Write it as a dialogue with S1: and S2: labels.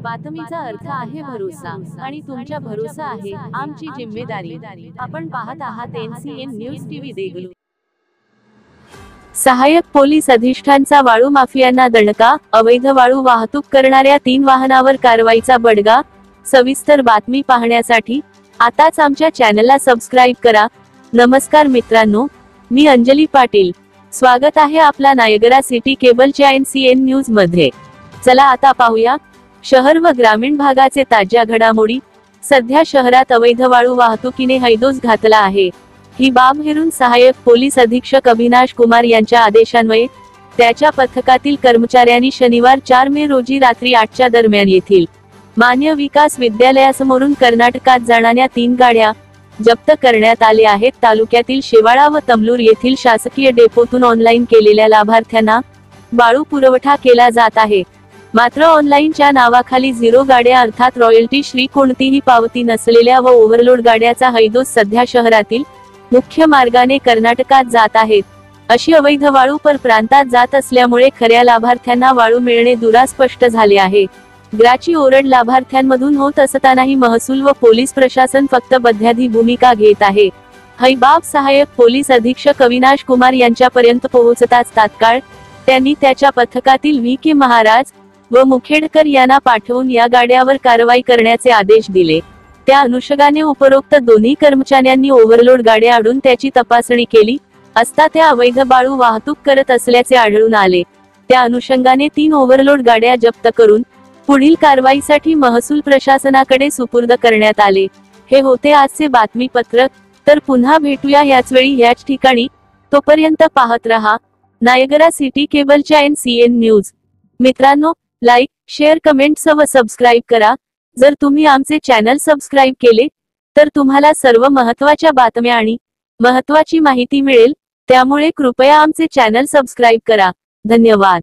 S1: बातमीचा अर्थ आहे भरोसा आणि तुमचा भरोसा आहे आमची जिम्मेदारी। आपण पाहत आहात NCN न्यूज टीव्ही देगलू। सहाय्यक पोलीस अधिष्ठानचा वाळू माफियांना दणका, अवैध वाळू वाहतूक करणाऱ्या 3 वाहनावर कारवाईचा बडगा। सविस्तर बातमी पाहण्यासाठी आताच आमच्या चॅनलला सबस्क्राइब करा। नमस्कार मित्रांनो, मी अंजली पाटील, स्वागत आहे आपला नायगरा सिटी केबलच्या NCN न्यूज मध्ये। चला आता पाहूया शहर व ग्रामीण भागाचे ताज्या घडामोडी। सध्या शहरात अवैध वाळू वाहतुकीने हैदोस घातला आहे। ही बाब हेरून सहाय्यक पोलीस अधीक्षक अविनाश कुमार यांच्या आदेशान्वये त्याच्या पथकातील कर्मचाऱ्यांनी शनिवार 4 मे रोजी रात्री 8च्या दरम्यान येथील मान्य विकास विद्यालयासमोरून कर्नाटकात जाणाऱ्या 3 गाड्या जप्त करण्यात आल्या आहेत। तालुक्यातील शेवाळा व तमलूर येथील शासकीय डेपोतून ऑनलाईन केलेल्या लाभार्थ्यांना वाळू पुरवठा केला जात आहे। मात्र ऑनलाईनच्या नावाखाली 0 गाड्या अर्थात रॉयल्टी श्री कोणतीही पावती नसलेल्या व ओव्हरलोड गाड्याचा हैदोस सध्या शहरातील मुख्य मार्गाने कर्नाटकात जात आहेत। अशी अवैध वाळू परप्रांतात जात असल्यामुळे खऱ्या लाभार्थ्यांना वाळू मिळणे दुरास्पष्ट झाले आहे। ग्राची ओरड लाभार्थ्यांमधून होत असतानाही महसूल व पोलीस प्रशासन फक्त बध्याधी भूमिका घेत आहे। ही बाब सहाय्यक पोलीस अधीक्षक अविनाश कुमार यांच्यापर्यंत पोहोचताच तात्काळ त्यांनी त्याच्या पथकातील VK महाराज व मुखेडकर यांना पाठवून या गाड्यावर कारवाई करण्याचे आदेश दिले। त्या अनुषंगाने उपरोक्त दोन्ही कर्मचाऱ्यांनी ओव्हरलोड गाड्या अडून त्याची तपासणी केली असता त्या अवैध वाळू वाहतूक करत असल्याचे आढळून आले। त्या अनुषंगाने 3 ओव्हरलोड गाड्या जप्त करून पुढील कारवाईसाठी महसूल प्रशासनाकडे सुपूर्द करण्यात आले। हे होते आजचे बातमीपत्रक, तर पुन्हा भेटूया याचवेळी याच ठिकाणी। तोपर्यंत पाहत रहा नायगरा सिटी केबलच्या NCN न्यूज। मित्रांनो, लाईक, शेअर, कमेंट्स व सबस्क्राइब करा। जर तुम्ही आमचे चॅनल सबस्क्राइब केले तर तुम्हाला सर्व महत्त्वाच्या बातम्या आणि महत्त्वाची माहिती मिळेल। त्यामुळे कृपया आमचे चॅनल सबस्क्राइब करा। धन्यवाद।